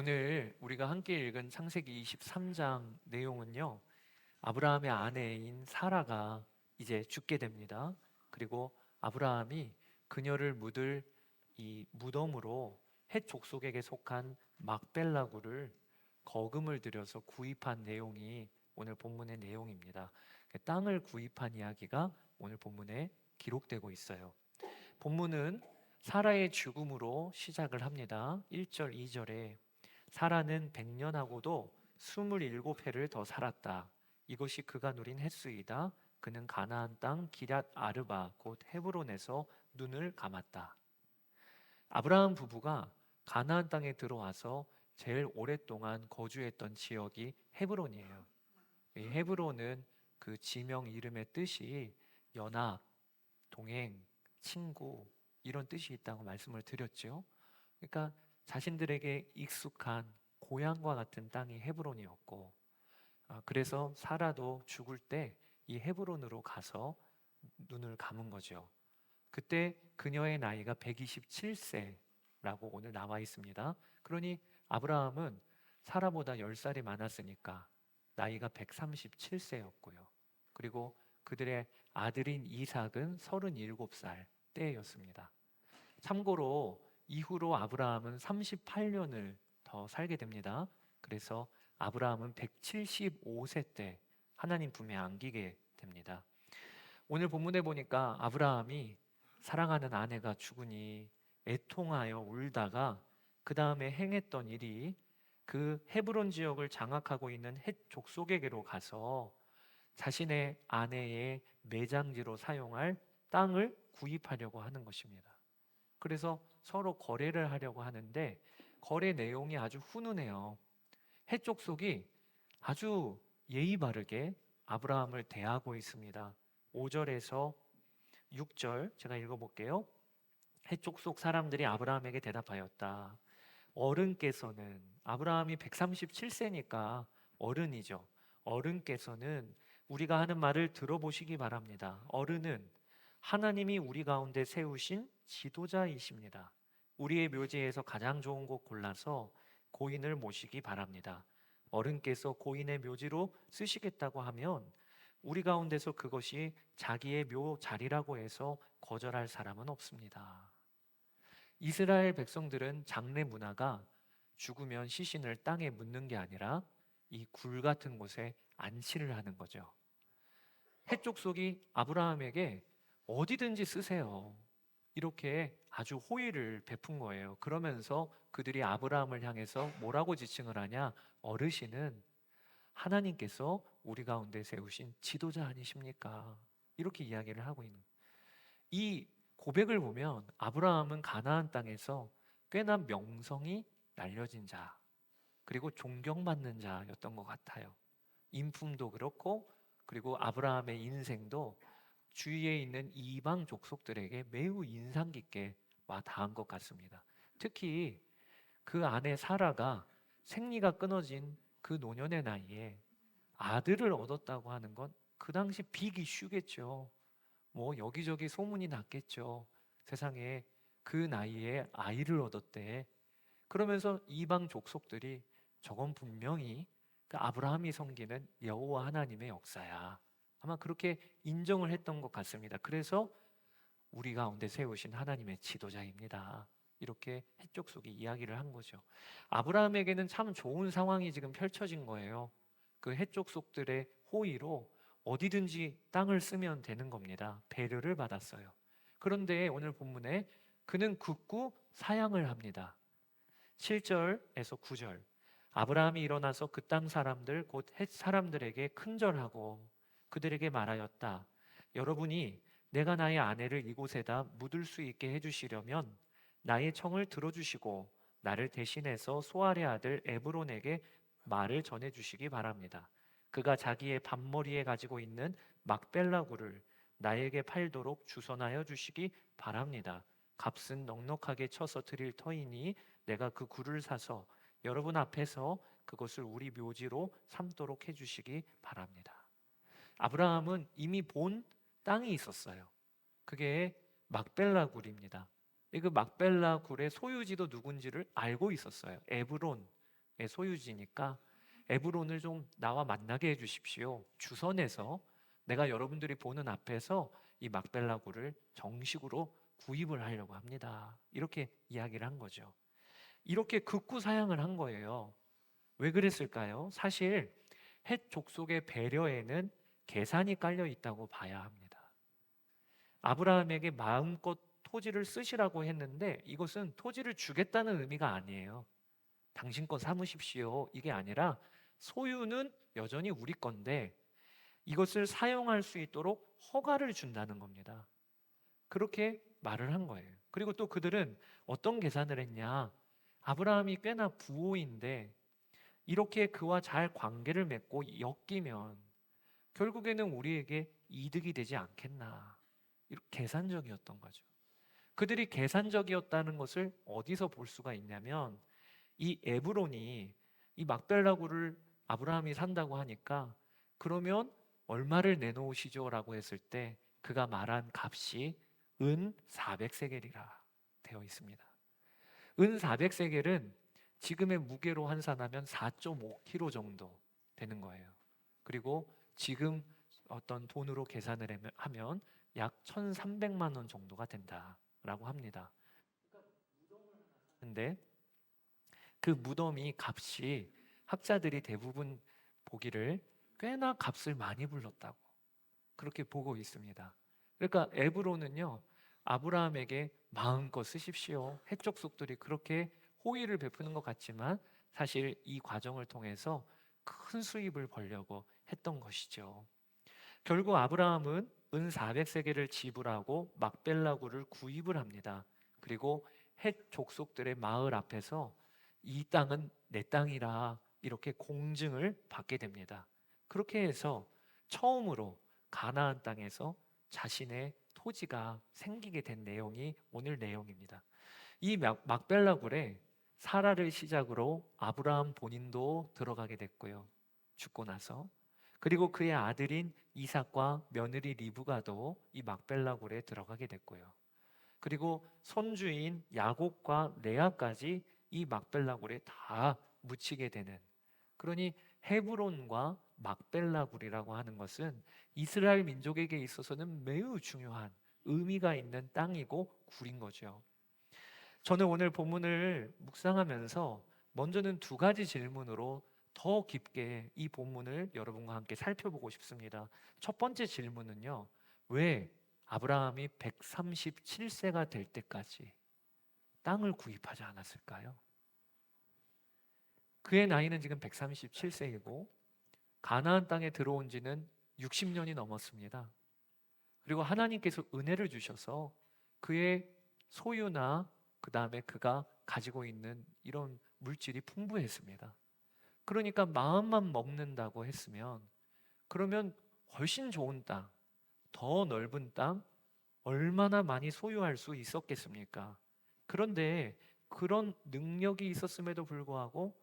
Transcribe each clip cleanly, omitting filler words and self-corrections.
오늘 우리가 함께 읽은 창세기 23장 내용은요, 아브라함의 아내인 사라가 이제 죽게 됩니다. 그리고 아브라함이 그녀를 묻을 이 무덤으로 헷 족속에게 속한 막벨라구를 거금을 들여서 구입한 내용이 오늘 본문의 내용입니다. 땅을 구입한 이야기가 오늘 본문에 기록되고 있어요. 본문은 사라의 죽음으로 시작을 합니다. 1절, 2절에 사라는 100년하고도 27해를 더 살았다. 이것이 그가 누린 횟수이다. 그는 가나안 땅 기럇 아르바 곧 헤브론에서 눈을 감았다. 아브라함 부부가 가나안 땅에 들어와서 제일 오랫동안 거주했던 지역이 헤브론이에요. 이 헤브론은 그 지명 이름의 뜻이 연합, 동행, 친구 이런 뜻이 있다고 말씀을 드렸죠. 그러니까 자신들에게 익숙한 고향과 같은 땅이 헤브론이었고, 그래서 사라도 죽을 때 이 헤브론으로 가서 눈을 감은 거죠. 그때 그녀의 나이가 127세라고 오늘 나와 있습니다. 그러니 아브라함은 사라보다 10살이 많았으니까 나이가 137세였고요. 그리고 그들의 아들인 이삭은 37살 때였습니다. 참고로 이후로 아브라함은 38년을 더 살게 됩니다. 그래서 아브라함은 175세 때 하나님 품에 안기게 됩니다. 오늘 본문에 보니까 아브라함이 사랑하는 아내가 죽으니 애통하여 울다가 그 다음에 행했던 일이 그 헤브론 지역을 장악하고 있는 헷 족속에게로 가서 자신의 아내의 매장지로 사용할 땅을 구입하려고 하는 것입니다. 그래서 서로 거래를 하려고 하는데 거래 내용이 아주 훈훈해요. 헷 족속이 아주 예의 바르게 아브라함을 대하고 있습니다. 5절에서 6절 제가 읽어볼게요. 헷 족속 사람들이 아브라함에게 대답하였다. 어른께서는 아브라함이 137세니까 어른이죠. 어른께서는 우리가 하는 말을 들어보시기 바랍니다. 어른은 하나님이 우리 가운데 세우신 지도자이십니다. 우리의 묘지에서 가장 좋은 곳 골라서 고인을 모시기 바랍니다. 어른께서 고인의 묘지로 쓰시겠다고 하면 우리 가운데서 그것이 자기의 묘 자리라고 해서 거절할 사람은 없습니다. 이스라엘 백성들은 장례 문화가 죽으면 시신을 땅에 묻는 게 아니라 이 굴 같은 곳에 안치를 하는 거죠. 헷 족속이 아브라함에게 어디든지 쓰세요. 이렇게 아주 호의를 베푼 거예요. 그러면서 그들이 아브라함을 향해서 뭐라고 지칭을 하냐? 어르신은 하나님께서 우리 가운데 세우신 지도자 아니십니까? 이렇게 이야기를 하고 있는. 이 고백을 보면 아브라함은 가나안 땅에서 꽤나 명성이 날려진 자, 그리고 존경받는 자였던 것 같아요. 인품도 그렇고, 그리고 아브라함의 인생도 주위에 있는 이방 족속들에게 매우 인상 깊게 와 닿은 것 같습니다. 특히 그 아내 사라가 생리가 끊어진 그 노년의 나이에 아들을 얻었다고 하는 건 그 당시 빅 이슈겠죠. 뭐 여기저기 소문이 났겠죠. 세상에 그 나이에 아이를 얻었대. 그러면서 이방 족속들이 저건 분명히 그 아브라함이 섬기는 여호와 하나님의 역사야. 아마 그렇게 인정을 했던 것 같습니다. 그래서 우리 가운데 세우신 하나님의 지도자입니다. 이렇게 헷 족속이 이야기를 한 거죠. 아브라함에게는 참 좋은 상황이 지금 펼쳐진 거예요. 그 헷 족속들의 호의로 어디든지 땅을 쓰면 되는 겁니다. 배려를 받았어요. 그런데 오늘 본문에 그는 굳고 사양을 합니다. 7절에서 9절. 아브라함이 일어나서 그 땅 사람들 곧 헷 사람들에게 큰절하고 그들에게 말하였다. 여러분이 내가 나의 아내를 이곳에다 묻을 수 있게 해주시려면 나의 청을 들어주시고 나를 대신해서 소알의 아들 에브론에게 말을 전해주시기 바랍니다. 그가 자기의 밭머리에 가지고 있는 막벨라구를 나에게 팔도록 주선하여 주시기 바랍니다. 값은 넉넉하게 쳐서 드릴 터이니 내가 그 굴을 사서 여러분 앞에서 그것을 우리 묘지로 삼도록 해주시기 바랍니다. 아브라함은 이미 본 땅이 있었어요. 그게 막벨라 굴입니다. 그 막벨라 굴의 소유지도 누군지를 알고 있었어요. 에브론. 소유지니까 에브론을 좀 나와 만나게 해주십시오. 주선해서 내가 여러분들이 보는 앞에서 이 막벨라굴을 정식으로 구입을 하려고 합니다. 이렇게 이야기를 한 거죠. 이렇게 극구 사양을 한 거예요. 왜 그랬을까요? 사실 헷 족속의 배려에는 계산이 깔려 있다고 봐야 합니다. 아브라함에게 마음껏 토지를 쓰시라고 했는데 이것은 토지를 주겠다는 의미가 아니에요. 당신 거 삼으십시오. 이게 아니라 소유는 여전히 우리 건데 이것을 사용할 수 있도록 허가를 준다는 겁니다. 그렇게 말을 한 거예요. 그리고 또 그들은 어떤 계산을 했냐? 아브라함이 꽤나 부호인데 이렇게 그와 잘 관계를 맺고 엮이면 결국에는 우리에게 이득이 되지 않겠나. 이렇게 계산적이었던 거죠. 그들이 계산적이었다는 것을 어디서 볼 수가 있냐면 이 에브론이 이 막벨라굴을 아브라함이 산다고 하니까 그러면 얼마를 내놓으시죠? 라고 했을 때 그가 말한 값이 은 400세겔이라 되어 있습니다. 은 400세겔은 지금의 무게로 환산하면 4.5kg 정도 되는 거예요. 그리고 지금 어떤 돈으로 계산을 하면 약 1,300만 원 정도가 된다라고 합니다. 근데 그 무덤이 값이 학자들이 대부분 보기를 꽤나 값을 많이 불렀다고 그렇게 보고 있습니다. 그러니까 에브론은요 아브라함에게 마음껏 쓰십시오. 해족속들이 그렇게 호의를 베푸는 것 같지만 사실 이 과정을 통해서 큰 수입을 벌려고 했던 것이죠. 결국 아브라함은 은 400세겔을 지불하고 막벨라굴을 구입을 합니다. 그리고 헷 족속들의 마을 앞에서 이 땅은 내 땅이라 이렇게 공증을 받게 됩니다. 그렇게 해서 처음으로 가나안 땅에서 자신의 토지가 생기게 된 내용이 오늘 내용입니다. 이 막벨라굴에 사라를 시작으로 아브라함 본인도 들어가게 됐고요. 죽고 나서 그리고 그의 아들인 이삭과 며느리 리브가도 이 막벨라굴에 들어가게 됐고요. 그리고 손주인 야곱과 레아까지 이 막벨라굴에 다 묻히게 되는, 그러니 헤브론과 막벨라굴이라고 하는 것은 이스라엘 민족에게 있어서는 매우 중요한 의미가 있는 땅이고 굴인 거죠. 저는 오늘 본문을 묵상하면서 먼저는 두 가지 질문으로 더 깊게 이 본문을 여러분과 함께 살펴보고 싶습니다. 첫 번째 질문은요, 왜 아브라함이 137세가 될 때까지 땅을 구입하지 않았을까요? 그의 나이는 지금 137세이고 가나안 땅에 들어온 지는 60년이 넘었습니다. 그리고 하나님께서 은혜를 주셔서 그의 소유나 그 다음에 그가 가지고 있는 이런 물질이 풍부했습니다. 그러니까 마음만 먹는다고 했으면 그러면 훨씬 좋은 땅, 더 넓은 땅, 얼마나 많이 소유할 수 있었겠습니까? 그런데 그런 능력이 있었음에도 불구하고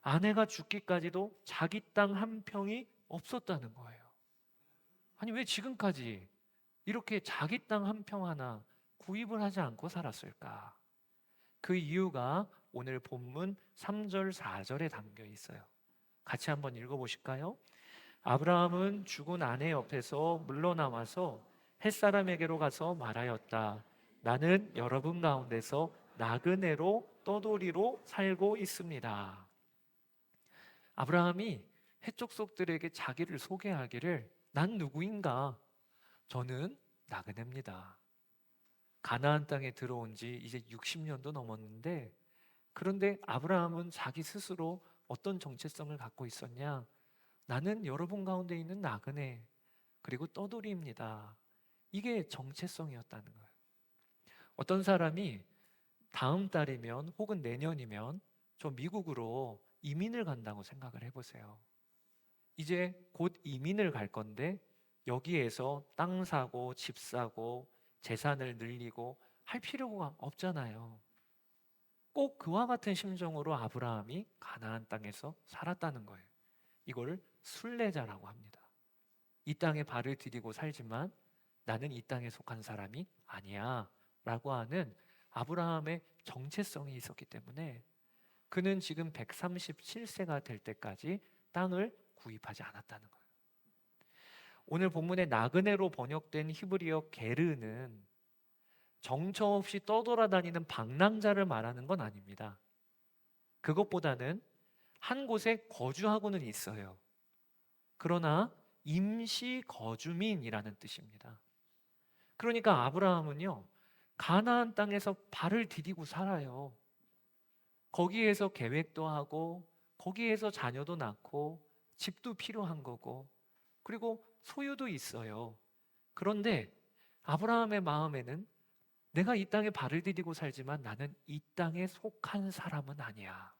아내가 죽기까지도 자기 땅 한 평이 없었다는 거예요. 아니, 왜 지금까지 이렇게 자기 땅 한 평 하나 구입을 하지 않고 살았을까? 그 이유가 오늘 본문 3절, 4절에 담겨 있어요. 같이 한번 읽어보실까요? 아브라함은 죽은 아내 옆에서 물러나와서 햇사람에게로 가서 말하였다. 나는 여러분 가운데서 나그네로 떠돌이로 살고 있습니다. 아브라함이 헷족속들에게 자기를 소개하기를 난 누구인가? 저는 나그네입니다. 가나안 땅에 들어온 지 이제 60년도 넘었는데 그런데 아브라함은 자기 스스로 어떤 정체성을 갖고 있었냐? 나는 여러분 가운데 있는 나그네 그리고 떠돌이입니다. 이게 정체성이었다는 거예요. 어떤 사람이 다음 달이면 혹은 내년이면 저 미국으로 이민을 간다고 생각을 해보세요. 이제 곧 이민을 갈 건데 여기에서 땅 사고 집 사고 재산을 늘리고 할 필요가 없잖아요. 꼭 그와 같은 심정으로 아브라함이 가나안 땅에서 살았다는 거예요. 이걸 순례자라고 합니다. 이 땅에 발을 디디고 살지만 나는 이 땅에 속한 사람이 아니야 라고 하는 아브라함의 정체성이 있었기 때문에 그는 지금 137세가 될 때까지 땅을 구입하지 않았다는 거예요. 오늘 본문의 나그네로 번역된 히브리어 게르는 정처 없이 떠돌아다니는 방랑자를 말하는 건 아닙니다. 그것보다는 한 곳에 거주하고는 있어요. 그러나 임시 거주민이라는 뜻입니다. 그러니까 아브라함은요, 가나안 땅에서 발을 디디고 살아요. 거기에서 계획도 하고, 거기에서 자녀도 낳고, 집도 필요한 거고, 그리고 소유도 있어요. 그런데 아브라함의 마음에는 내가 이 땅에 발을 디디고 살지만 나는 이 땅에 속한 사람은 아니야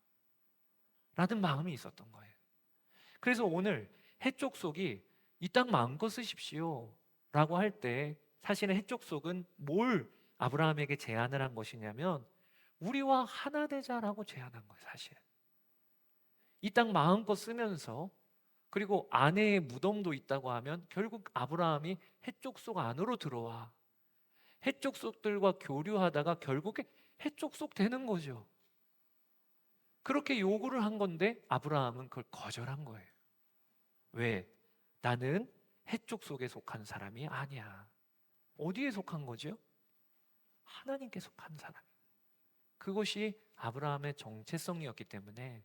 라는 마음이 있었던 거예요. 그래서 오늘 해족속이 이 땅 마음껏 쓰십시오 라고 할 때 사실은 해족속은 뭘 아브라함에게 제안을 한 것이냐면 우리와 하나 되자라고 제안한 거예요. 사실 이 땅 마음껏 쓰면서, 그리고 아내의 무덤도 있다고 하면 결국 아브라함이 해족속 안으로 들어와 해족속들과 교류하다가 결국에 해족속 되는 거죠. 그렇게 요구를 한 건데 아브라함은 그걸 거절한 거예요. 왜? 나는 해족속에 속한 사람이 아니야. 어디에 속한 거죠? 하나님께 속한 사람. 그것이 아브라함의 정체성이었기 때문에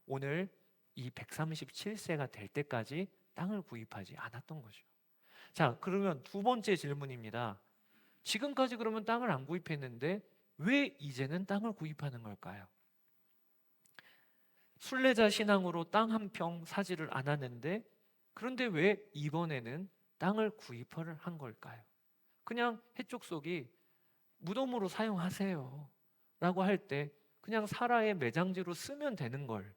오늘 이 137세가 될 때까지 땅을 구입하지 않았던 거죠. 자, 그러면 두 번째 질문입니다. 지금까지 그러면 땅을 안 구입했는데 왜 이제는 땅을 구입하는 걸까요? 순례자 신앙으로 땅 한 평 사지를 않았는데 그런데 왜 이번에는 땅을 구입을 한 걸까요? 그냥 해족속이 무덤으로 사용하세요 라고 할 때 그냥 사라의 매장지로 쓰면 되는 걸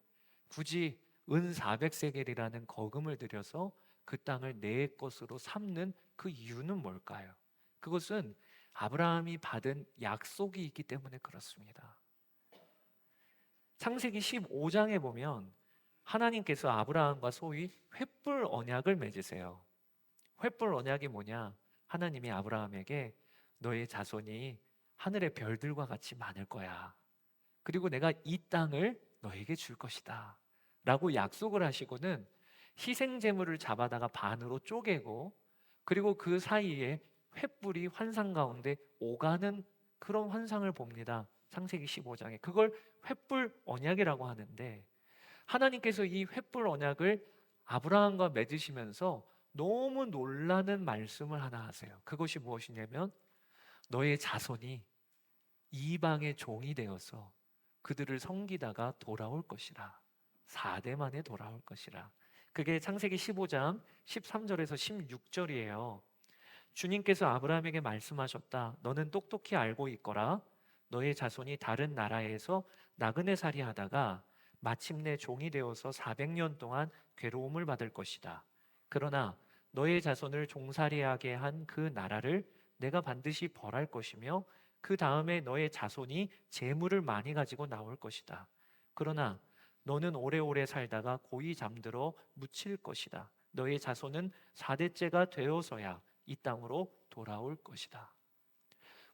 굳이 은 400세겔이라는 거금을 들여서 그 땅을 내 것으로 삼는 그 이유는 뭘까요? 그것은 아브라함이 받은 약속이 있기 때문에 그렇습니다. 창세기 15장에 보면 하나님께서 아브라함과 소위 횃불 언약을 맺으세요. 횃불 언약이 뭐냐? 하나님이 아브라함에게 너의 자손이 하늘의 별들과 같이 많을 거야. 그리고 내가 이 땅을 너에게 줄 것이다 라고 약속을 하시고는 희생 제물을 잡아다가 반으로 쪼개고, 그리고 그 사이에 횃불이 환상 가운데 오가는 그런 환상을 봅니다. 창세기 15장에 그걸 횃불 언약이라고 하는데, 하나님께서 이 횃불 언약을 아브라함과 맺으시면서 너무 놀라는 말씀을 하나 하세요. 그것이 무엇이냐면 너의 자손이 이방의 종이 되어서 그들을 섬기다가 돌아올 것이라. 4대 만에 돌아올 것이라. 그게 창세기 15장 13절에서 16절이에요. 주님께서 아브라함에게 말씀하셨다. 너는 똑똑히 알고 있거라. 너의 자손이 다른 나라에서 나그네살이 하다가 마침내 종이 되어서 400년 동안 괴로움을 받을 것이다. 그러나 너의 자손을 종살이하게 한 그 나라를 내가 반드시 벌할 것이며 그 다음에 너의 자손이 재물을 많이 가지고 나올 것이다. 그러나 너는 오래오래 살다가 고이 잠들어 묻힐 것이다. 너의 자손은 4대째가 되어서야 이 땅으로 돌아올 것이다.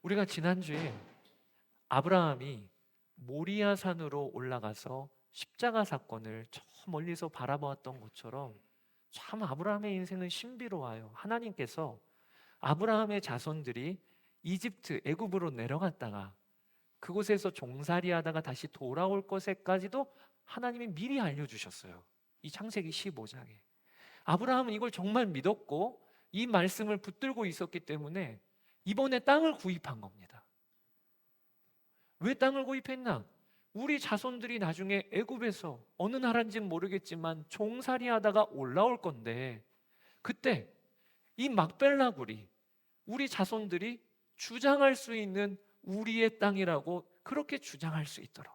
우리가 지난주에 아브라함이 모리아 산으로 올라가서 십자가 사건을 저 멀리서 바라보았던 것처럼 참 아브라함의 인생은 신비로워요. 하나님께서 아브라함의 자손들이 이집트, 애굽으로 내려갔다가 그곳에서 종살이하다가 다시 돌아올 것에까지도 하나님이 미리 알려주셨어요. 이 창세기 15장에 아브라함은 이걸 정말 믿었고 이 말씀을 붙들고 있었기 때문에 이번에 땅을 구입한 겁니다. 왜 땅을 구입했나? 우리 자손들이 나중에 애굽에서 어느 나라인지는 모르겠지만 종살이하다가 올라올 건데 그때 이 막벨라굴이 우리 자손들이 주장할 수 있는 우리의 땅이라고 그렇게 주장할 수 있도록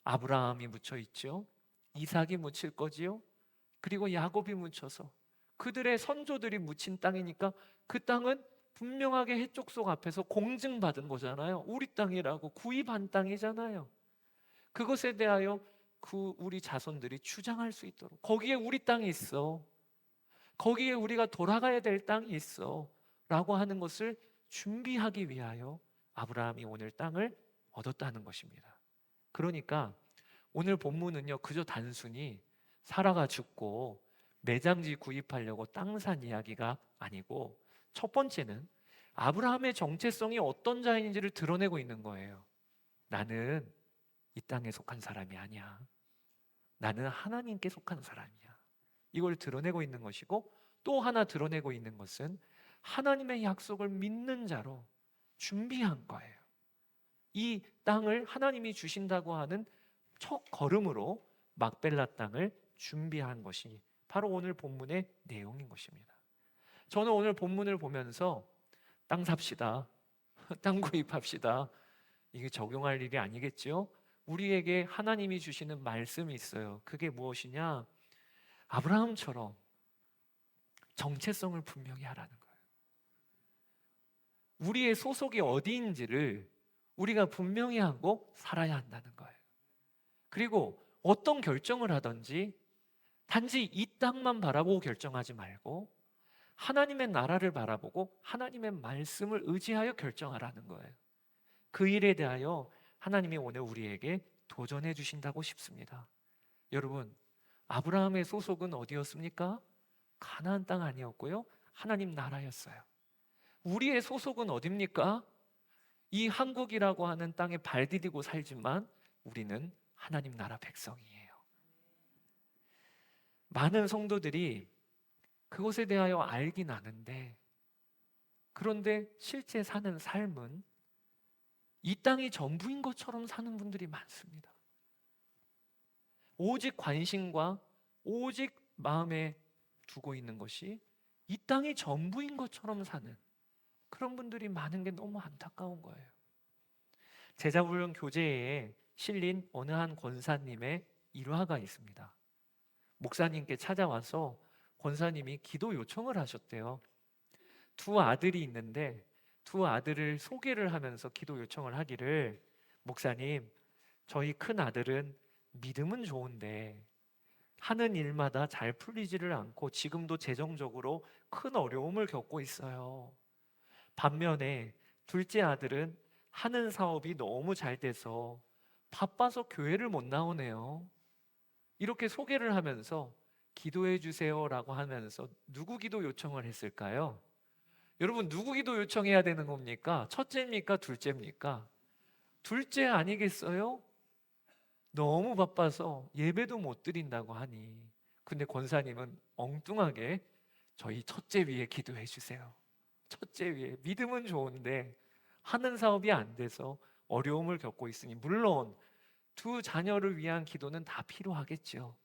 아브라함이 묻혀 있죠. 이삭이 묻힐 거지요. 그리고 야곱이 묻혀서 그들의 선조들이 묻힌 땅이니까 그 땅은 분명하게 해족속 앞에서 공증받은 거잖아요. 우리 땅이라고 구입한 땅이잖아요. 그것에 대하여 우리 자손들이 주장할 수 있도록 거기에 우리 땅이 있어. 거기에 우리가 돌아가야 될 땅이 있어 라고 하는 것을 준비하기 위하여 아브라함이 오늘 땅을 얻었다는 것입니다. 그러니까 오늘 본문은요, 그저 단순히 사라가 죽고 매장지 구입하려고 땅 산 이야기가 아니고, 첫 번째는 아브라함의 정체성이 어떤 자인지를 드러내고 있는 거예요. 나는 이 땅에 속한 사람이 아니야. 나는 하나님께 속한 사람이야. 이걸 드러내고 있는 것이고, 또 하나 드러내고 있는 것은 하나님의 약속을 믿는 자로 준비한 거예요. 이 땅을 하나님이 주신다고 하는 첫 걸음으로 막벨라 땅을 준비한 것이 바로 오늘 본문의 내용인 것입니다. 저는 오늘 본문을 보면서 땅 삽시다, 땅 구입합시다, 이게 적용할 일이 아니겠죠? 우리에게 하나님이 주시는 말씀이 있어요. 그게 무엇이냐? 아브라함처럼 정체성을 분명히 하라는 거예요. 우리의 소속이 어디인지를 우리가 분명히 하고 살아야 한다는 거예요. 그리고 어떤 결정을 하든지 단지 이 땅만 바라보고 결정하지 말고 하나님의 나라를 바라보고 하나님의 말씀을 의지하여 결정하라는 거예요. 그 일에 대하여 하나님이 오늘 우리에게 도전해 주신다고 싶습니다. 여러분, 아브라함의 소속은 어디였습니까? 가나안 땅 아니었고요, 하나님 나라였어요. 우리의 소속은 어디입니까? 이 한국이라고 하는 땅에 발 디디고 살지만 우리는 하나님 나라 백성이에요. 많은 성도들이 그것에 대하여 알긴 아는데, 그런데 실제 사는 삶은 이 땅이 전부인 것처럼 사는 분들이 많습니다. 오직 관심과 오직 마음에 두고 있는 것이 이 땅이 전부인 것처럼 사는 그런 분들이 많은 게 너무 안타까운 거예요. 제자훈련 교재에 실린 어느 한 권사님의 일화가 있습니다. 목사님께 찾아와서 권사님이 기도 요청을 하셨대요. 두 아들이 있는데 두 아들을 소개를 하면서 기도 요청을 하기를, 목사님, 저희 큰 아들은 믿음은 좋은데 하는 일마다 잘 풀리지를 않고 지금도 재정적으로 큰 어려움을 겪고 있어요. 반면에 둘째 아들은 하는 사업이 너무 잘 돼서 바빠서 교회를 못 나오네요. 이렇게 소개를 하면서 기도해 주세요라고 하면서 누구 기도 요청을 했을까요? 여러분, 누구 기도 요청해야 되는 겁니까? 첫째입니까? 둘째입니까? 둘째 아니겠어요? 너무 바빠서 예배도 못 드린다고 하니. 근데 권사님은 엉뚱하게 저희 첫째 위에 기도해 주세요. 첫째 위에. 믿음은 좋은데 하는 사업이 안 돼서 어려움을 겪고 있으니 물론 두 자녀를 위한 기도는 다 필요하겠죠.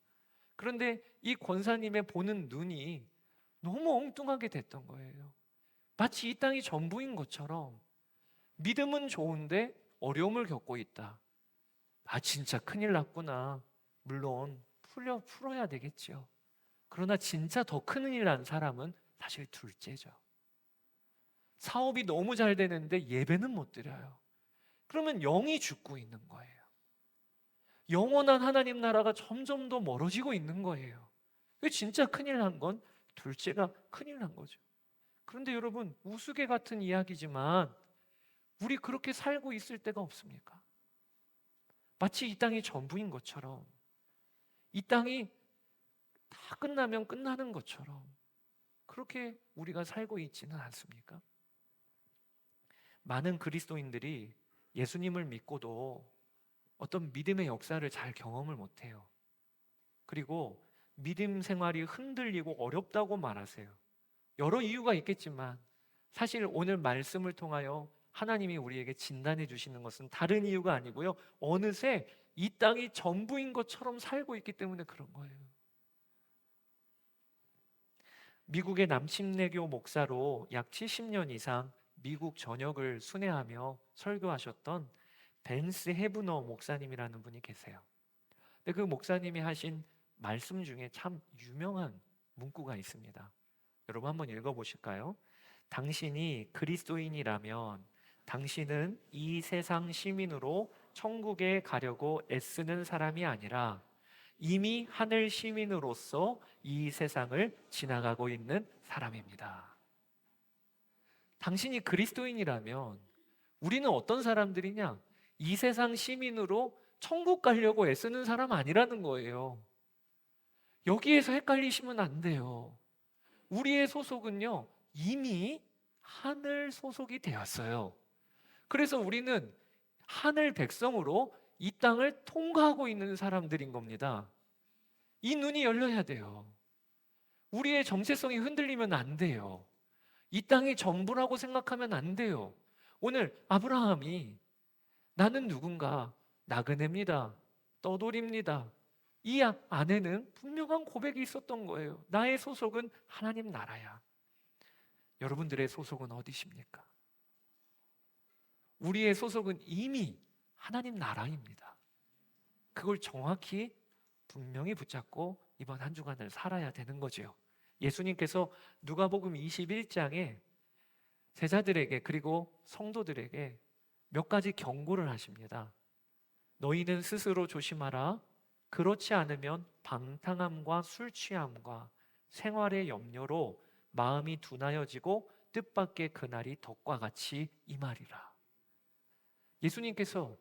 그런데 이 권사님의 보는 눈이 너무 엉뚱하게 됐던 거예요. 마치 이 땅이 전부인 것처럼 믿음은 좋은데 어려움을 겪고 있다. 아, 진짜 큰일 났구나. 물론 풀어야 되겠죠. 그러나 진짜 더 큰일 난 사람은 사실 둘째죠. 사업이 너무 잘 되는데 예배는 못 드려요. 그러면 영이 죽고 있는 거예요. 영원한 하나님 나라가 점점 더 멀어지고 있는 거예요. 진짜 큰일 난 건 둘째가 큰일 난 거죠. 그런데 여러분, 우스개 같은 이야기지만 우리 그렇게 살고 있을 때가 없습니까? 마치 이 땅이 전부인 것처럼, 이 땅이 다 끝나면 끝나는 것처럼 그렇게 우리가 살고 있지는 않습니까? 많은 그리스도인들이 예수님을 믿고도 어떤 믿음의 역사를 잘 경험을 못해요. 그리고 믿음 생활이 흔들리고 어렵다고 말하세요. 여러 이유가 있겠지만 사실 오늘 말씀을 통하여 하나님이 우리에게 진단해 주시는 것은 다른 이유가 아니고요, 어느새 이 땅이 전부인 것처럼 살고 있기 때문에 그런 거예요. 미국의 남침내교 목사로 약 70년 이상 미국 전역을 순회하며 설교하셨던 벤스 헤브너 목사님이라는 분이 계세요. 근데 그 목사님이 하신 말씀 중에 참 유명한 문구가 있습니다. 여러분 한번 읽어보실까요? 당신이 그리스도인이라면 당신은 이 세상 시민으로 천국에 가려고 애쓰는 사람이 아니라 이미 하늘 시민으로서 이 세상을 지나가고 있는 사람입니다. 당신이 그리스도인이라면 우리는 어떤 사람들이냐? 이 세상 시민으로 천국 가려고 애쓰는 사람 아니라는 거예요. 여기에서 헷갈리시면 안 돼요. 우리의 소속은요, 이미 하늘 소속이 되었어요. 그래서 우리는 하늘 백성으로 이 땅을 통과하고 있는 사람들인 겁니다. 이 눈이 열려야 돼요. 우리의 정체성이 흔들리면 안 돼요. 이 땅이 전부라고 생각하면 안 돼요. 오늘 아브라함이 나는 누군가 나그네입니다. 떠돌입니다. 이 안에는 분명한 고백이 있었던 거예요. 나의 소속은 하나님 나라야. 여러분들의 소속은 어디십니까? 우리의 소속은 이미 하나님 나라입니다. 그걸 정확히 분명히 붙잡고 이번 한 주간을 살아야 되는 거죠. 예수님께서 누가복음 21장에 제자들에게 그리고 성도들에게 몇 가지 경고를 하십니다. 너희는 스스로 조심하라. 그렇지 않으면 방탕함과 술 취함과 생활의 염려로 마음이 둔하여지고 뜻밖의 그날이 덕과 같이 임하리라. 예수님께서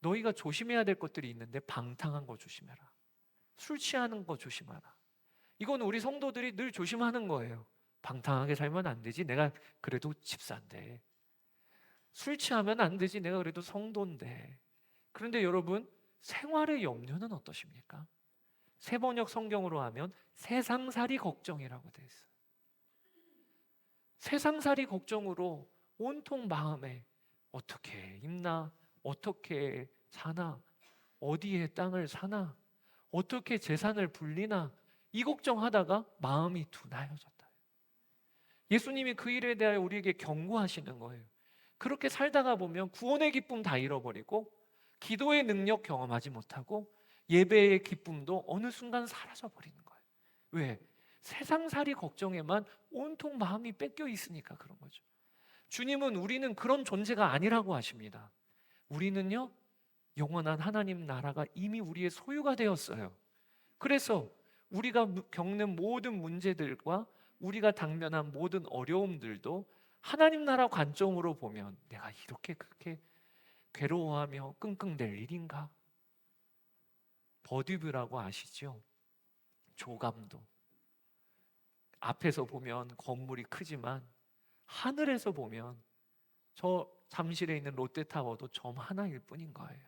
너희가 조심해야 될 것들이 있는데 방탕한 거 조심해라. 술 취하는 거 조심하라. 이건 우리 성도들이 늘 조심하는 거예요. 방탕하게 살면 안 되지. 내가 그래도 집사인데. 술 취하면 안 되지. 내가 그래도 성도인데. 그런데 여러분, 생활의 염려는 어떠십니까? 세번역 성경으로 하면 세상살이 걱정이라고 되어 있어요. 세상살이 걱정으로 온통 마음에 어떻게 입나? 어떻게 사나? 어디에 땅을 사나? 어떻게 재산을 불리나? 이 걱정하다가 마음이 둔하여졌다. 예수님이 그 일에 대하여 우리에게 경고하시는 거예요. 그렇게 살다가 보면 구원의 기쁨 다 잃어버리고 기도의 능력 경험하지 못하고 예배의 기쁨도 어느 순간 사라져버리는 거예요. 왜? 세상살이 걱정에만 온통 마음이 뺏겨 있으니까 그런 거죠. 주님은 우리는 그런 존재가 아니라고 하십니다. 우리는요, 영원한 하나님 나라가 이미 우리의 소유가 되었어요. 그래서 우리가 겪는 모든 문제들과 우리가 당면한 모든 어려움들도 하나님 나라 관점으로 보면 내가 이렇게 그렇게 괴로워하며 끙끙댈 일인가? 버디뷰라고 아시죠? 조감도. 앞에서 보면 건물이 크지만 하늘에서 보면 저 잠실에 있는 롯데타워도 점 하나일 뿐인 거예요.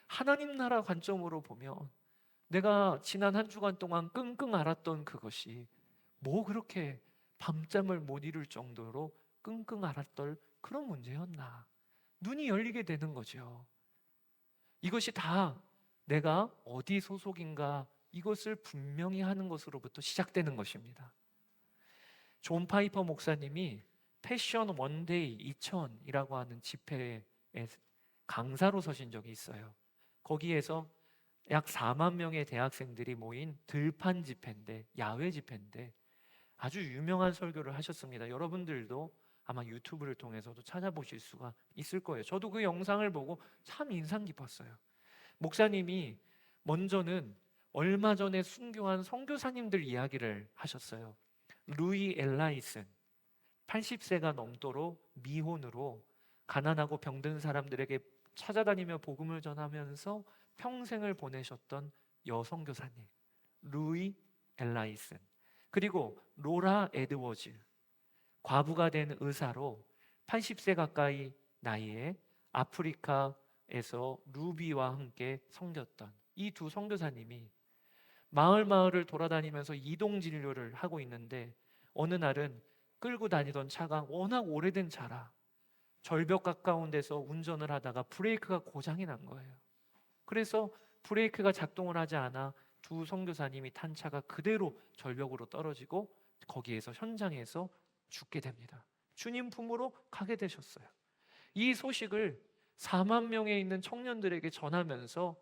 하나님 나라 관점으로 보면 내가 지난 한 주간 동안 끙끙 앓았던 그것이 뭐 그렇게 밤잠을 못 이룰 정도로 끙끙 앓았던 그런 문제였나? 눈이 열리게 되는 거죠. 이것이 다 내가 어디 소속인가 이것을 분명히 하는 것으로부터 시작되는 것입니다. 존 파이퍼 목사님이 패션 원데이 2000이라고 하는 집회에 강사로 서신 적이 있어요. 거기에서 약 4만 명의 대학생들이 모인 들판 집회인데, 야외 집회인데 아주 유명한 설교를 하셨습니다. 여러분들도 아마 유튜브를 통해서도 찾아보실 수가 있을 거예요. 저도 그 영상을 보고 참 인상 깊었어요. 목사님이 먼저는 얼마 전에 순교한 선교사님들 이야기를 하셨어요. 루이 엘라이슨, 80세가 넘도록 미혼으로 가난하고 병든 사람들에게 찾아다니며 복음을 전하면서 평생을 보내셨던 여선교사님 루이 엘라이슨, 그리고 로라 에드워즈, 과부가 된 의사로 80세 가까이 나이에 아프리카에서 루비와 함께 섬겼던 이 두 선교사님이 마을을 돌아다니면서 이동 진료를 하고 있는데 어느 날은 끌고 다니던 차가 워낙 오래된 차라 절벽 가까운 데서 운전을 하다가 브레이크가 고장이 난 거예요. 그래서 브레이크가 작동을 하지 않아 두 선교사님이 탄 차가 그대로 절벽으로 떨어지고 거기에서 현장에서 죽게 됩니다. 주님 품으로 가게 되셨어요. 이 소식을 4만 명에 있는 청년들에게 전하면서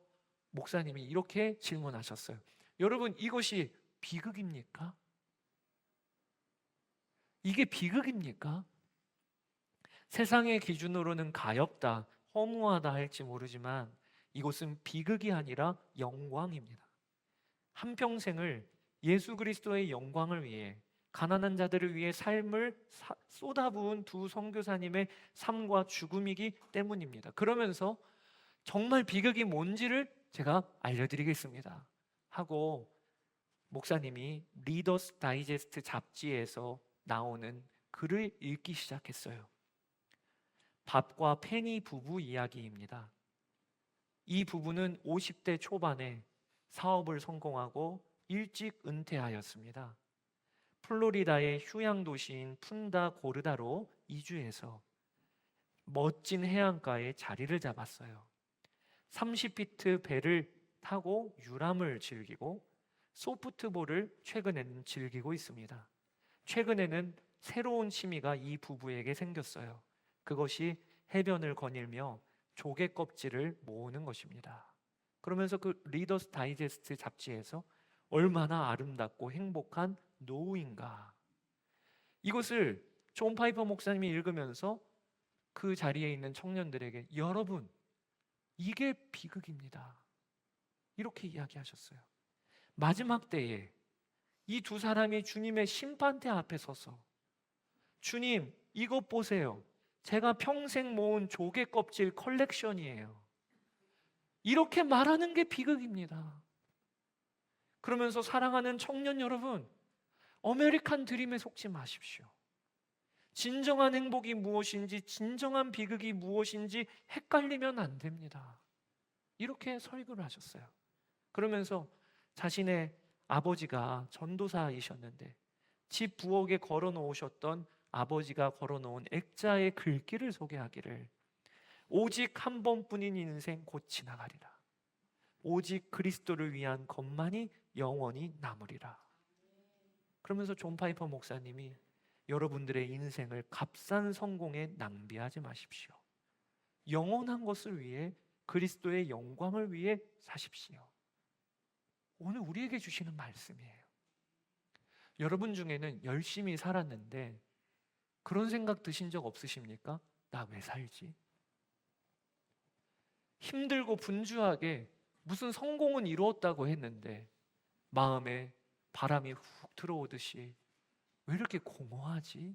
목사님이 이렇게 질문하셨어요. 여러분, 이것이 비극입니까? 이게 비극입니까? 세상의 기준으로는 가엽다, 허무하다 할지 모르지만 이것은 비극이 아니라 영광입니다. 한평생을 예수 그리스도의 영광을 위해 가난한 자들을 위해 삶을 쏟아부은 두 선교사님의 삶과 죽음이기 때문입니다. 그러면서 정말 비극이 뭔지를 제가 알려드리겠습니다 하고 목사님이 리더스 다이제스트 잡지에서 나오는 글을 읽기 시작했어요. 밥과 페니 부부 이야기입니다. 이 부부는 50대 초반에 사업을 성공하고 일찍 은퇴하였습니다. 플로리다의 휴양 도시인 푼다 고르다로 이주해서 멋진 해안가에 자리를 잡았어요. 30피트 배를 타고 유람을 즐기고 소프트볼을 최근에는 즐기고 있습니다. 최근에는 새로운 취미가 이 부부에게 생겼어요. 그것이 해변을 거닐며 조개 껍질을 모으는 것입니다. 그러면서 그 리더스 다이제스트 잡지에서 얼마나 아름답고 행복한 노후인가, 이것을 존 파이퍼 목사님이 읽으면서 그 자리에 있는 청년들에게 여러분, 이게 비극입니다, 이렇게 이야기하셨어요. 마지막 때에 이 두 사람이 주님의 심판대 앞에 서서 주님, 이것 보세요. 제가 평생 모은 조개 껍질 컬렉션이에요. 이렇게 말하는 게 비극입니다. 그러면서 사랑하는 청년 여러분, 아메리칸 드림에 속지 마십시오. 진정한 행복이 무엇인지, 진정한 비극이 무엇인지 헷갈리면 안 됩니다. 이렇게 설교를 하셨어요. 그러면서 자신의 아버지가 전도사이셨는데 집 부엌에 걸어 놓으셨던 아버지가 걸어 놓은 액자의 글귀를 소개하기를, 오직 한 번뿐인 인생 곧 지나가리라. 오직 그리스도를 위한 것만이 영원히 남으리라. 그러면서 존 파이퍼 목사님이 여러분들의 인생을 값싼 성공에 낭비하지 마십시오. 영원한 것을 위해, 그리스도의 영광을 위해 사십시오. 오늘 우리에게 주시는 말씀이에요. 여러분 중에는 열심히 살았는데 그런 생각 드신 적 없으십니까? 나 왜 살지? 힘들고 분주하게 무슨 성공은 이루었다고 했는데 마음에 바람이 훅 들어오듯이 왜 이렇게 공허하지?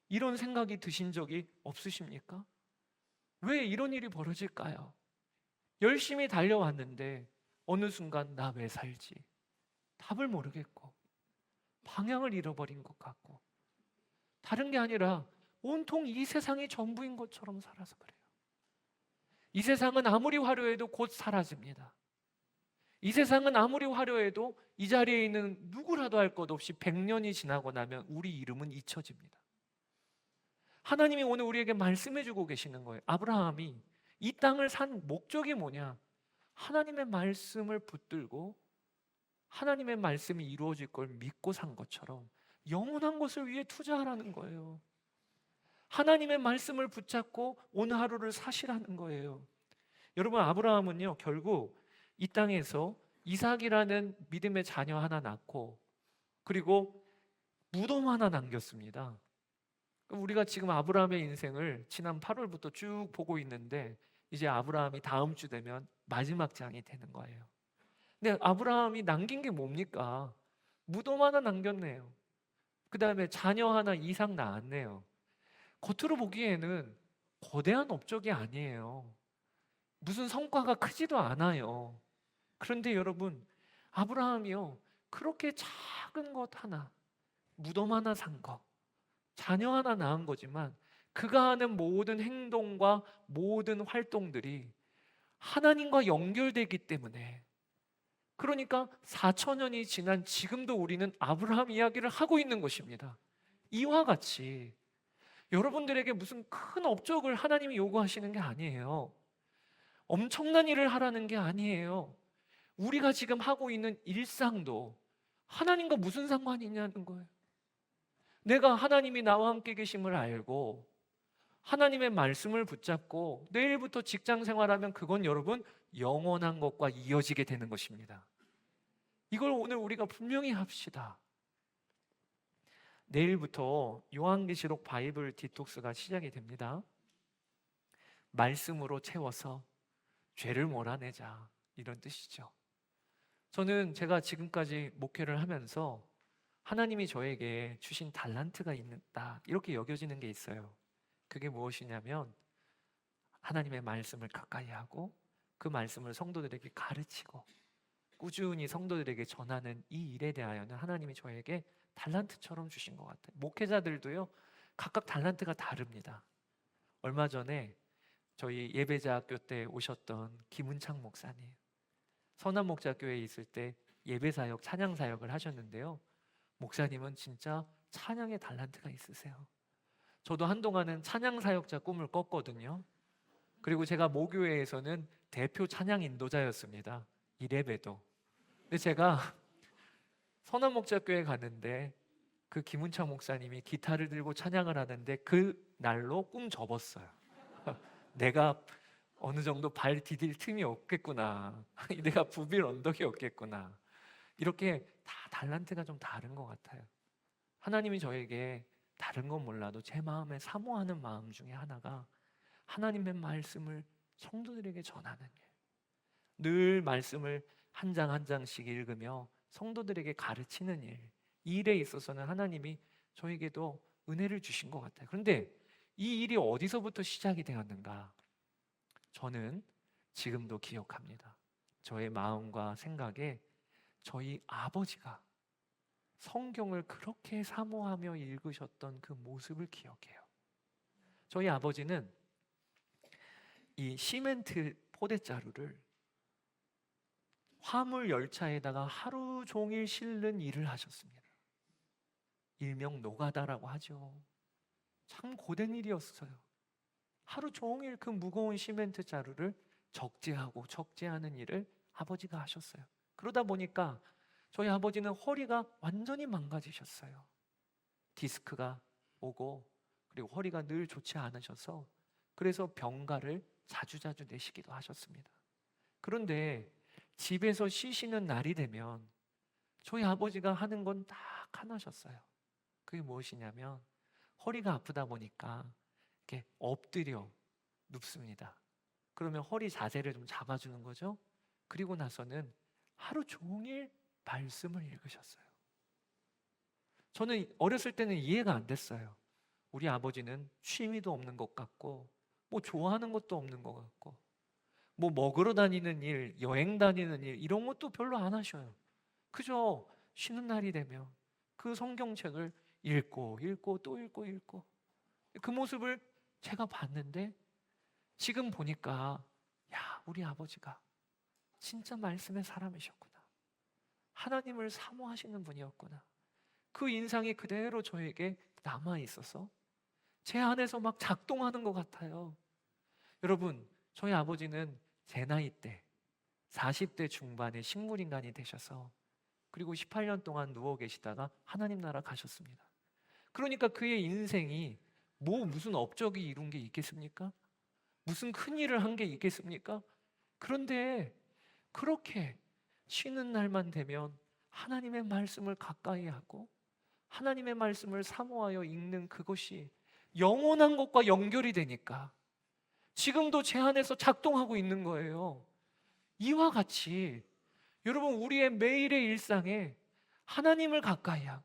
이런 생각이 드신 적이 없으십니까? 왜 이런 일이 벌어질까요? 열심히 달려왔는데 어느 순간 나 왜 살지? 답을 모르겠고 방향을 잃어버린 것 같고, 다른 게 아니라 온통 이 세상이 전부인 것처럼 살아서 그래요. 이 세상은 아무리 화려해도 곧 사라집니다. 이 세상은 아무리 화려해도 이 자리에 있는 누구라도 할 것 없이 100년이 지나고 나면 우리 이름은 잊혀집니다. 하나님이 오늘 우리에게 말씀해 주고 계시는 거예요. 아브라함이 이 땅을 산 목적이 뭐냐? 하나님의 말씀을 붙들고 하나님의 말씀이 이루어질 걸 믿고 산 것처럼 영원한 것을 위해 투자하라는 거예요. 하나님의 말씀을 붙잡고 오늘 하루를 사시라는 거예요. 여러분, 아브라함은요, 결국 이 땅에서 이삭이라는 믿음의 자녀 하나 낳고 그리고 무덤 하나 남겼습니다. 우리가 지금 아브라함의 인생을 지난 8월부터 쭉 보고 있는데 이제 아브라함이 다음 주 되면 마지막 장이 되는 거예요. 근데 아브라함이 남긴 게 뭡니까? 무덤 하나 남겼네요. 그 다음에 자녀 하나 이상 낳았네요. 겉으로 보기에는 거대한 업적이 아니에요. 무슨 성과가 크지도 않아요. 그런데 여러분, 아브라함이요, 그렇게 작은 것 하나, 무덤 하나 산 거, 자녀 하나 낳은 거지만 그가 하는 모든 행동과 모든 활동들이 하나님과 연결되기 때문에, 그러니까 4천년이 지난 지금도 우리는 아브라함 이야기를 하고 있는 것입니다. 이와 같이 여러분들에게 무슨 큰 업적을 하나님이 요구하시는 게 아니에요. 엄청난 일을 하라는 게 아니에요. 우리가 지금 하고 있는 일상도 하나님과 무슨 상관이 있냐는 거예요. 내가 하나님이 나와 함께 계심을 알고 하나님의 말씀을 붙잡고 내일부터 직장 생활하면 그건 여러분 영원한 것과 이어지게 되는 것입니다. 이걸 오늘 우리가 분명히 합시다. 내일부터 요한계시록 바이블 디톡스가 시작이 됩니다. 말씀으로 채워서 죄를 몰아내자, 이런 뜻이죠. 저는 제가 지금까지 목회를 하면서 하나님이 저에게 주신 달란트가 있다, 이렇게 여겨지는 게 있어요. 그게 무엇이냐면 하나님의 말씀을 가까이 하고 그 말씀을 성도들에게 가르치고 꾸준히 성도들에게 전하는 이 일에 대하여는 하나님이 저에게 달란트처럼 주신 것 같아요. 목회자들도요, 각각 달란트가 다릅니다. 얼마 전에 저희 예배자 학교 때 오셨던 김은창 목사님, 선한목자교회에 있을 때 예배사역, 찬양사역을 하셨는데요, 목사님은 진짜 찬양의 달란트가 있으세요. 저도 한동안은 찬양사역자 꿈을 꿨거든요. 그리고 제가 모교회에서는 대표 찬양 인도자였습니다. 이래봬도. 근데 제가 선한목자교회 갔는데 그 김은창 목사님이 기타를 들고 찬양을 하는데 그 날로 꿈 접었어요. 내가 어느 정도 발 디딜 틈이 없겠구나. 내가 부빌 언덕이 없겠구나. 이렇게 다 달란트가 좀 다른 것 같아요. 하나님이 저에게 다른 건 몰라도 제 마음에 사모하는 마음 중에 하나가 하나님의 말씀을 성도들에게 전하는 일. 늘 말씀을 한 장 한 장씩 읽으며 성도들에게 가르치는 일. 이 일에 있어서는 하나님이 저에게도 은혜를 주신 것 같아요. 그런데 이 일이 어디서부터 시작이 되었는가? 저는 지금도 기억합니다. 저의 마음과 생각에 저희 아버지가 성경을 그렇게 사모하며 읽으셨던 그 모습을 기억해요. 저희 아버지는 이 시멘트 포대자루를 화물 열차에다가 하루 종일 실는 일을 하셨습니다. 일명 노가다라고 하죠. 참 고된 일이었어요. 하루 종일 그 무거운 시멘트 자루를 적재하고 적재하는 일을 아버지가 하셨어요. 그러다 보니까 저희 아버지는 허리가 완전히 망가지셨어요. 디스크가 오고 그리고 허리가 늘 좋지 않으셔서 그래서 병가를 자주자주 내시기도 하셨습니다. 그런데 집에서 쉬시는 날이 되면 저희 아버지가 하는 건 딱 하나셨어요. 그게 무엇이냐면 허리가 아프다 보니까 이렇게 엎드려 눕습니다. 그러면 허리 자세를 좀 잡아주는 거죠. 그리고 나서는 하루 종일 말씀을 읽으셨어요. 저는 어렸을 때는 이해가 안 됐어요. 우리 아버지는 취미도 없는 것 같고 뭐 좋아하는 것도 없는 것 같고 뭐 먹으러 다니는 일, 여행 다니는 일 이런 것도 별로 안 하셔요. 그저 쉬는 날이 되면 그 성경책을 읽고 또 읽고 그 모습을 제가 봤는데 지금 보니까 야, 우리 아버지가 진짜 말씀의 사람이셨구나. 하나님을 사모하시는 분이었구나. 그 인상이 그대로 저에게 남아 있어서 제 안에서 막 작동하는 것 같아요. 여러분, 저희 아버지는 제 나이 때 40대 중반에 식물인간이 되셔서 그리고 18년 동안 누워 계시다가 하나님 나라 가셨습니다. 그러니까 그의 인생이 뭐 무슨 업적이 이룬 게 있겠습니까? 무슨 큰 일을 한 게 있겠습니까? 그런데 그렇게 쉬는 날만 되면 하나님의 말씀을 가까이 하고 하나님의 말씀을 사모하여 읽는 그것이 영원한 것과 연결이 되니까 지금도 제 안에서 작동하고 있는 거예요. 이와 같이 여러분 우리의 매일의 일상에 하나님을 가까이 하고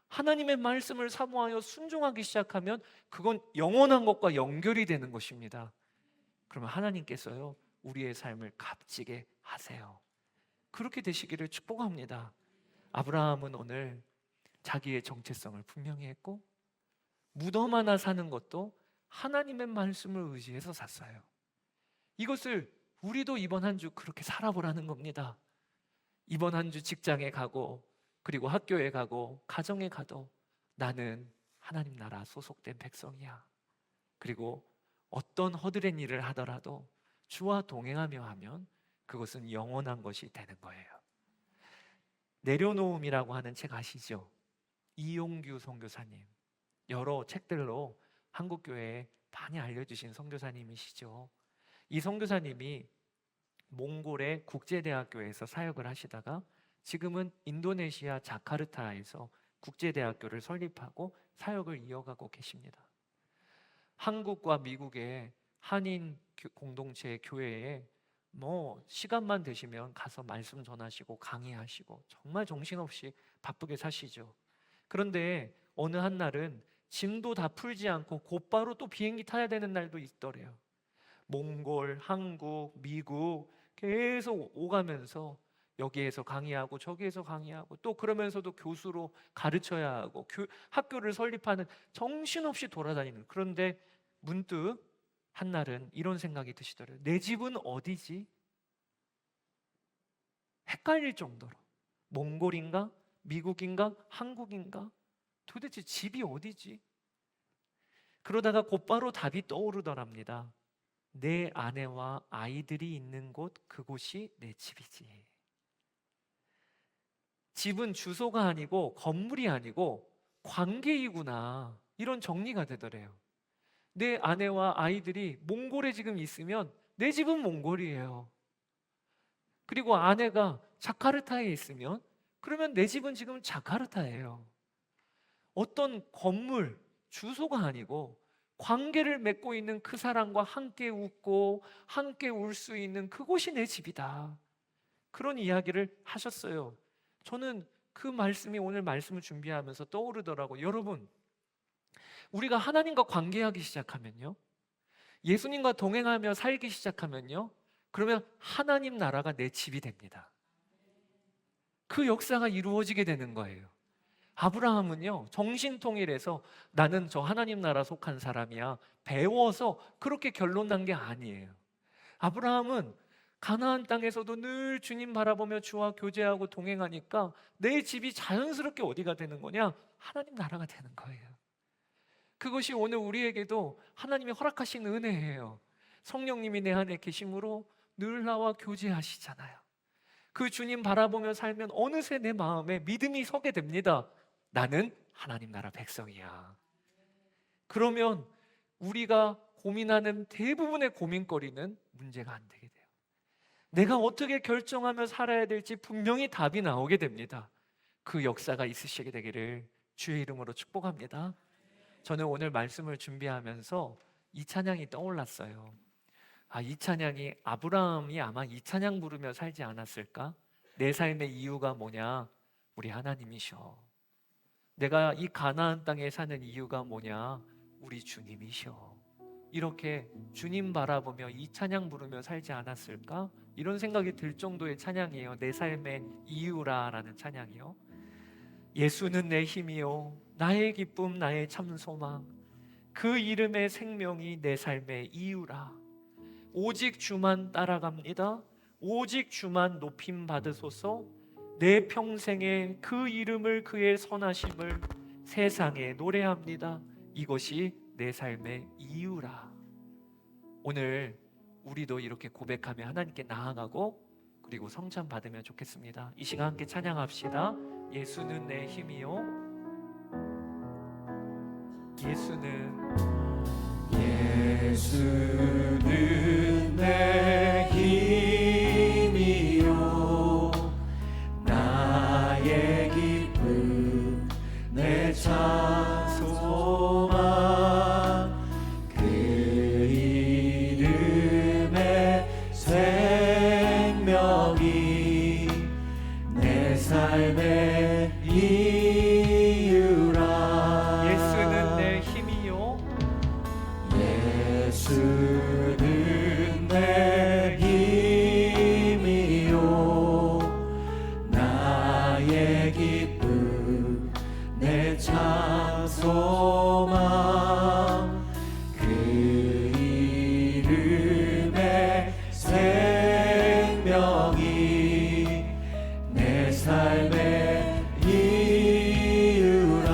하나님의 말씀을 사모하여 순종하기 시작하면 그건 영원한 것과 연결이 되는 것입니다. 그러면 하나님께서요 우리의 삶을 값지게 하세요. 그렇게 되시기를 축복합니다. 아브라함은 오늘 자기의 정체성을 분명히 했고 무덤 하나 사는 것도 하나님의 말씀을 의지해서 샀어요. 이것을 우리도 이번 한 주 그렇게 살아보라는 겁니다. 이번 한 주 직장에 가고 그리고 학교에 가고 가정에 가도 나는 하나님 나라 소속된 백성이야. 그리고 어떤 허드렛 일을 하더라도 주와 동행하며 하면 그것은 영원한 것이 되는 거예요. 내려놓음이라고 하는 책 아시죠? 이용규 선교사님, 여러 책들로 한국교회에 많이 알려주신 선교사님이시죠. 이 선교사님이 몽골의 국제대학교에서 사역을 하시다가 지금은 인도네시아 자카르타에서 국제대학교를 설립하고 사역을 이어가고 계십니다. 한국과 미국의 한인 공동체 교회에 뭐 시간만 되시면 가서 말씀 전하시고 강의하시고 정말 정신없이 바쁘게 사시죠. 그런데 어느 한 날은 짐도 다 풀지 않고 곧바로 또 비행기 타야 되는 날도 있더래요. 몽골, 한국, 미국 계속 오가면서 여기에서 강의하고 저기에서 강의하고 또 그러면서도 교수로 가르쳐야 하고 학교를 설립하는 정신없이 돌아다니는, 그런데 문득 한날은 이런 생각이 드시더래요. 내 집은 어디지? 헷갈릴 정도로 몽골인가? 미국인가? 한국인가? 도대체 집이 어디지? 그러다가 곧바로 답이 떠오르더랍니다. 내 아내와 아이들이 있는 곳, 그곳이 내 집이지. 집은 주소가 아니고 건물이 아니고 관계이구나, 이런 정리가 되더래요. 내 아내와 아이들이 몽골에 지금 있으면 내 집은 몽골이에요. 그리고 아내가 자카르타에 있으면 그러면 내 집은 지금 자카르타예요. 어떤 건물, 주소가 아니고 관계를 맺고 있는 그 사람과 함께 웃고 함께 울 수 있는 그곳이 내 집이다, 그런 이야기를 하셨어요. 저는 그 말씀이 오늘 말씀을 준비하면서 떠오르더라고요. 여러분, 우리가 하나님과 관계하기 시작하면요, 예수님과 동행하며 살기 시작하면요, 그러면 하나님 나라가 내 집이 됩니다. 그 역사가 이루어지게 되는 거예요. 아브라함은요, 정신통일해서 나는 저 하나님 나라 속한 사람이야 배워서 그렇게 결론 난 게 아니에요. 아브라함은 가나안 땅에서도 늘 주님 바라보며 주와 교제하고 동행하니까 내 집이 자연스럽게 어디가 되는 거냐? 하나님 나라가 되는 거예요. 그것이 오늘 우리에게도 하나님이 허락하신 은혜예요. 성령님이 내 안에 계심으로 늘 나와 교제하시잖아요. 그 주님 바라보며 살면 어느새 내 마음에 믿음이 서게 됩니다. 나는 하나님 나라 백성이야. 그러면 우리가 고민하는 대부분의 고민거리는 문제가 안 되게 돼요. 내가 어떻게 결정하며 살아야 될지 분명히 답이 나오게 됩니다. 그 역사가 있으시게 되기를 주의 이름으로 축복합니다. 저는 오늘 말씀을 준비하면서 이 찬양이 떠올랐어요. 이 찬양이, 아브라함이 아마 이 찬양 부르며 살지 않았을까? 내 삶의 이유가 뭐냐? 우리 하나님이셔. 내가 이 가나안 땅에 사는 이유가 뭐냐? 우리 주님이셔. 이렇게 주님 바라보며 이 찬양 부르며 살지 않았을까? 이런 생각이 들 정도의 찬양이에요. 내 삶의 이유라 라는 찬양이요. 예수는 내 힘이요, 나의 기쁨, 나의 참 소망, 그 이름의 생명이 내 삶의 이유라. 오직 주만 따라갑니다. 오직 주만 높임 받으소서. 내 평생에 그 이름을, 그의 선하심을 세상에 노래합니다. 이것이 내 삶의 이유라. 오늘 우리도 이렇게 고백하며 하나님께 나아가고 그리고 성찬 받으면 좋겠습니다. 이 시간 함께 찬양합시다. 예수는 내 힘이요, 예수는 내 힘이요, 나의 기쁨, 내 참 소망, 그 이름의 생명이 내 삶의 이유라. 예수는 내 힘이요, 예수는 내 힘이요, 나의 기쁨, 내 참 소망, 그 이름의 생명이 내 삶의 이유라.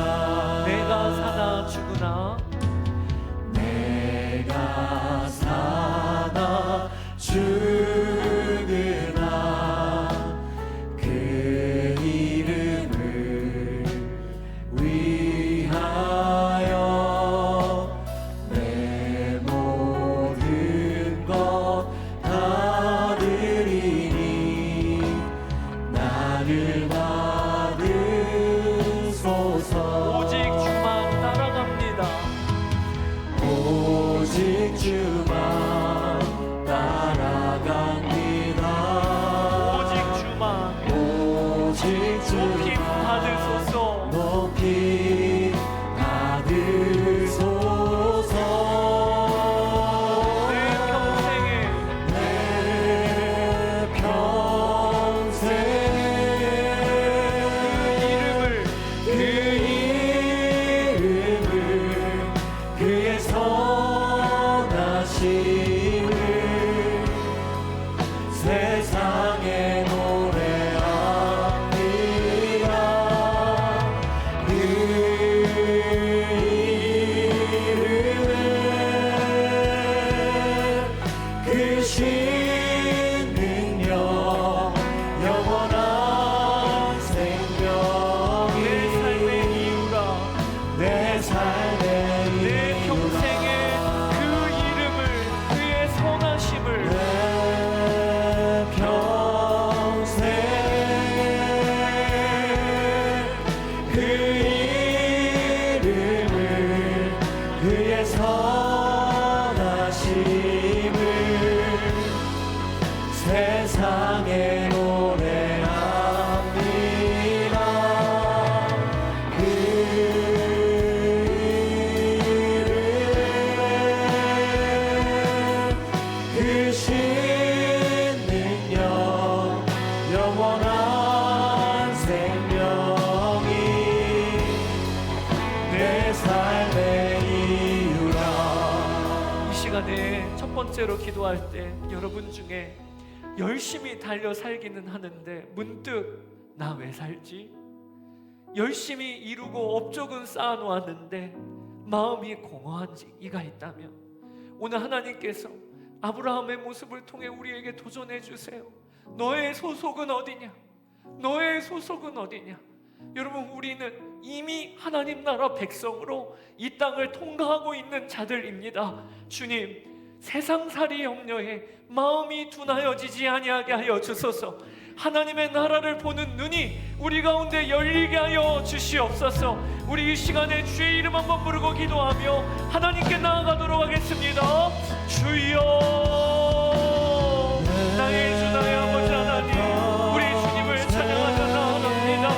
내가 사나 죽으나, 내가 사나 죽으나 그 이름을 위하여 내 모든 것 다 드리니 나를 받으소서. 오직 주만 따라갑니다. 오직 주만 따라갑니다. 오직 주만, 오직 높임 받으소서. 높임 받으소서. 내 평생, 영원한 생명이 내 삶의 이유라. 이 시간에 첫 번째로 기도할 때 여러분 중에 열심히 달려 살기는 하는데 문득 나 왜 살지? 열심히 이루고 업적은 쌓아놓았는데 마음이 공허한 이가 있다면 오늘 하나님께서 아브라함의 모습을 통해 우리에게 도전해 주세요. 너의 소속은 어디냐? 너의 소속은 어디냐? 여러분, 우리는 이미 하나님 나라 백성으로 이 땅을 통과하고 있는 자들입니다. 주님, 세상살이 염려에 마음이 둔하여지지 아니하게 하여 주소서. 하나님의 나라를 보는 눈이 우리 가운데 열리게 하여 주시옵소서. 우리 이 시간에 주의 이름 한번 부르고 기도하며 하나님께 나아가도록 하겠습니다. 주여, 나의 주 나의 아버지 하나님, 우리 주님을 찬양하며 나아갑니다.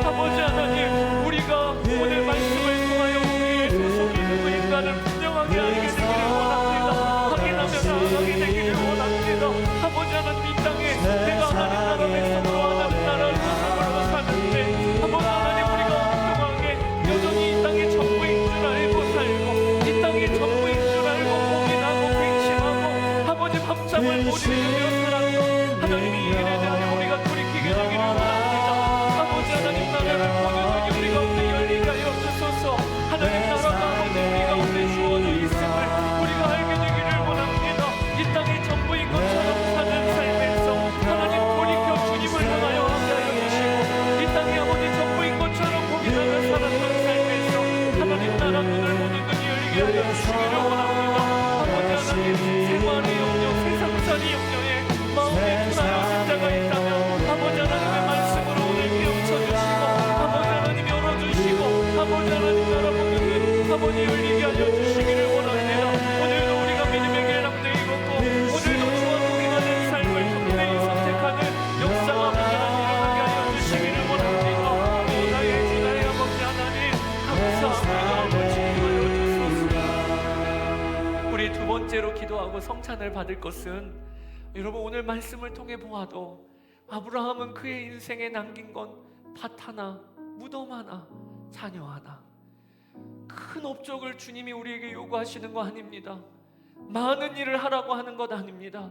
아버지 하나님, 우리가 오늘 말씀을 통하여 우리의 소속이 누구인가를 분명하게 알게 되기를 원합니다. 확인하며 나아가게 되기를 원합니다. 아버지 하나님, 이 땅에 내가 하나님 나라 백성으로 하나님 나라를 소속으로 사는데 아버지 하나님, 우리가 분명하게 여전히 이 땅의 전부인 줄 알고 살고 이 땅의 전부인 줄 알고 고민하고 괘씸하고 아버지 밤잠을 못 이루며 살았고 하나님이 이 일에 대하여 우리가 돌이키게 되기를 원합니다. 아버지 하나님, 나라를 보는 눈이 우리 가운데 열리게 하여 주소서. 하나님 나라가 아버지 우리 가운데 주어져 있음을 우리가 알게 되기를 원합니다. 이 땅의 전부인 것처럼 사는 삶에서 하나님 돌이켜 주님을 향하여 함께하여 주시고 이 땅의 아버지 전부인 것처럼 고민하며 살았던 삶에서 하나님 나라 눈을 보는 눈이 열리게 하여 주시기를 원합니다. 아버지 하나님, 생활의 영역, 세상살이 영역에 마음에 둔하여 십자가 있다면 아버지 하나님의 말씀으로 오늘 깨우쳐 주시고 아버지 하나님 열어주시고 아버지 하나님 나라 보는 눈 아버지 열리게 하여 주시기를 원합니다. 오늘도 우리가 믿음의 계량되이 걷고 오늘도 주와 동행하는 삶을 분명히 선택하는 역사가 아버지 하나님 일어나게 하여 주시기를 원합니다. 오 나의 주 나의 아버지 하나님, 감사합니다. 아버지 기도하여 주소서. 우리 두 번째로 기도하고 성찬을 받을 것은, 여러분, 오늘 말씀을 통해 보아도 아브라함은 그의 인생에 남긴 건 밭 하나, 무덤 하나, 자녀 하나, 큰 업적을 주님이 우리에게 요구하시는 거 아닙니다. 많은 일을 하라고 하는 것 아닙니다.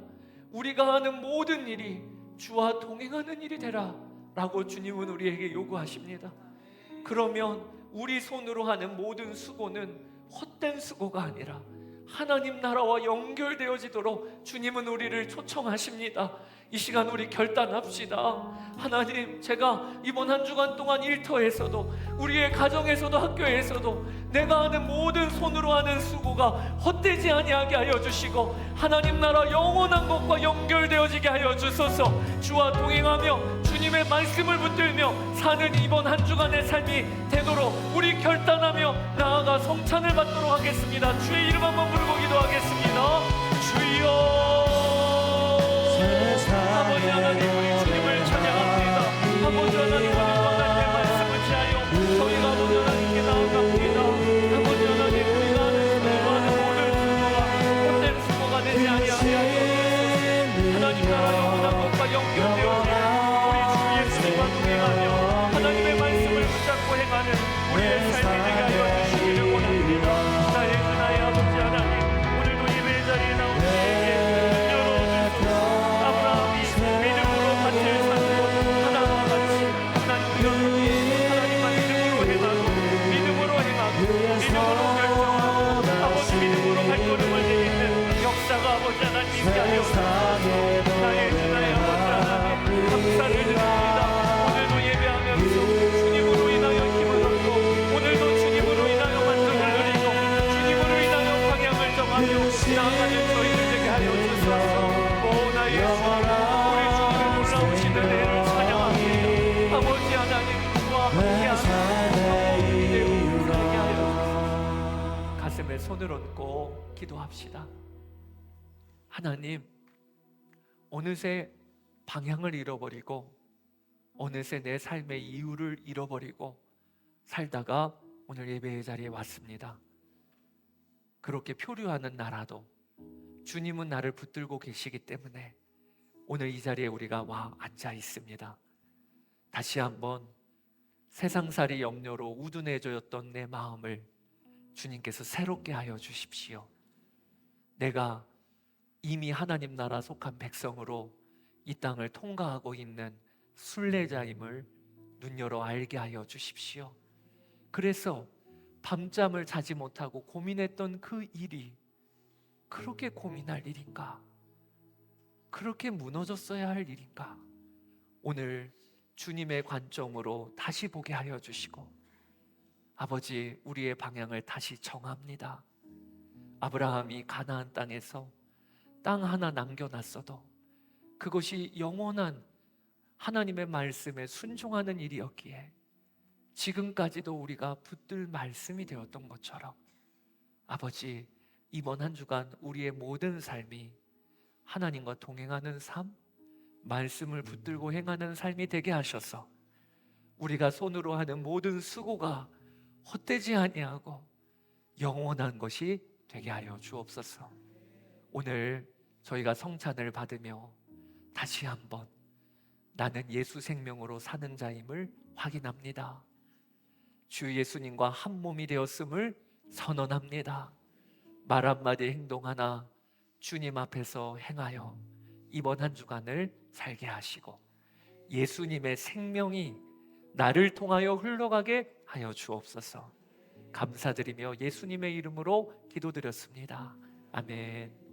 우리가 하는 모든 일이 주와 동행하는 일이 되라 라고 주님은 우리에게 요구하십니다. 그러면 우리 손으로 하는 모든 수고는 헛된 수고가 아니라 하나님 나라와 연결되어지도록 주님은 우리를 초청하십니다. 이 시간 우리 결단합시다. 하나님, 제가 이번 한 주간 동안 일터에서도 우리의 가정에서도 학교에서도 내가 하는 모든 손으로 하는 수고가 헛되지 아니하게 하여 주시고 하나님 나라 영원한 것과 연결되어지게 하여 주소서. 주와 동행하며 주님의 말씀을 붙들며 사는 이번 한 주간의 삶이 되도록 우리 결단하며 나아가 성찬을 받도록 하겠습니다. 주의 이름 한번 부르고 기도하겠습니다. 주여, 아버지 하나님, 우리 주님을 찬양합니다. 아버지 하나님, 오늘도 하나님의 말씀을 지하여 저희가 아버지 하나님께 나아갑니다. 아버지 하나님, 우리가 하는 모든 수고가 헛된 수고가 되지 아니하게 하여 주소서. 하나님 나라 영원한 것과 연결되어진 우리 주 예수님과 동행하며 하나님의 말씀을 붙잡고 행하는 우리의 삶이 되게 하여 주시기를 원합니다. 나의 주 나의 아버지 하나님, 오늘도 예배 자리에 나온 우리에게 문 열어주소서. 아브라함이 믿음으로 밭을 산 것 하나와 같이 하나님 여러분이 하나님만 믿음으로 행하고 믿음으로 결정하고 아버지 믿음으로 발걸음을 내딛는 역사가 아버지 하나님 있게 하여 주소서. 나의 주 나의 아버지 하나님, 감사를 드립니다. 오늘도 예배하면서 주님으로 인하여 힘을 얻고 오늘도 주님으로 인하여 만족을 누리고 주님으로 인하여 방향을 정하며 나아가는 저희들 되게 하여 주소서. 오 나의 주, 우리 주님의 놀라우신 은혜를 찬양합니다. 아버지 하나님, 주와 함께하는 기대로 살게 하여 주소서. 가슴에 손을 얹고 기도합시다. 하나님, 어느새 방향을 잃어버리고 어느새 내 삶의 이유를 잃어버리고 살다가 오늘 예배의 자리에 왔습니다. 그렇게 표류하는 나라도 주님은 나를 붙들고 계시기 때문에 오늘 이 자리에 우리가 와 앉아 있습니다. 다시 한번 세상살이 염려로 우둔해졌던 내 마음을 주님께서 새롭게 하여 주십시오. 내가 이미 하나님 나라 속한 백성으로 이 땅을 통과하고 있는 순례자임을 눈여러 알게 하여 주십시오. 그래서 밤잠을 자지 못하고 고민했던 그 일이 그렇게 고민할 일인가? 그렇게 무너졌어야 할 일인가? 오늘 주님의 관점으로 다시 보게 하여 주시고, 아버지, 우리의 방향을 다시 정합니다. 아브라함이 가나안 땅에서 땅 하나 남겨놨어도 그것이 영원한 하나님의 말씀에 순종하는 일이었기에 지금까지도 우리가 붙들 말씀이 되었던 것처럼, 아버지, 이번 한 주간 우리의 모든 삶이 하나님과 동행하는 삶, 말씀을 붙들고 행하는 삶이 되게 하셔서 우리가 손으로 하는 모든 수고가 헛되지 아니하고 영원한 것이 되게 하여 주옵소서. 오늘 저희가 성찬을 받으며 다시 한번 나는 예수 생명으로 사는 자임을 확인합니다. 주 예수님과 한 몸이 되었음을 선언합니다. 말 한마디 행동 하나 주님 앞에서 행하여 이번 한 주간을 살게 하시고 예수님의 생명이 나를 통하여 흘러가게 하여 주옵소서. 감사드리며 예수님의 이름으로 기도드렸습니다. 아멘.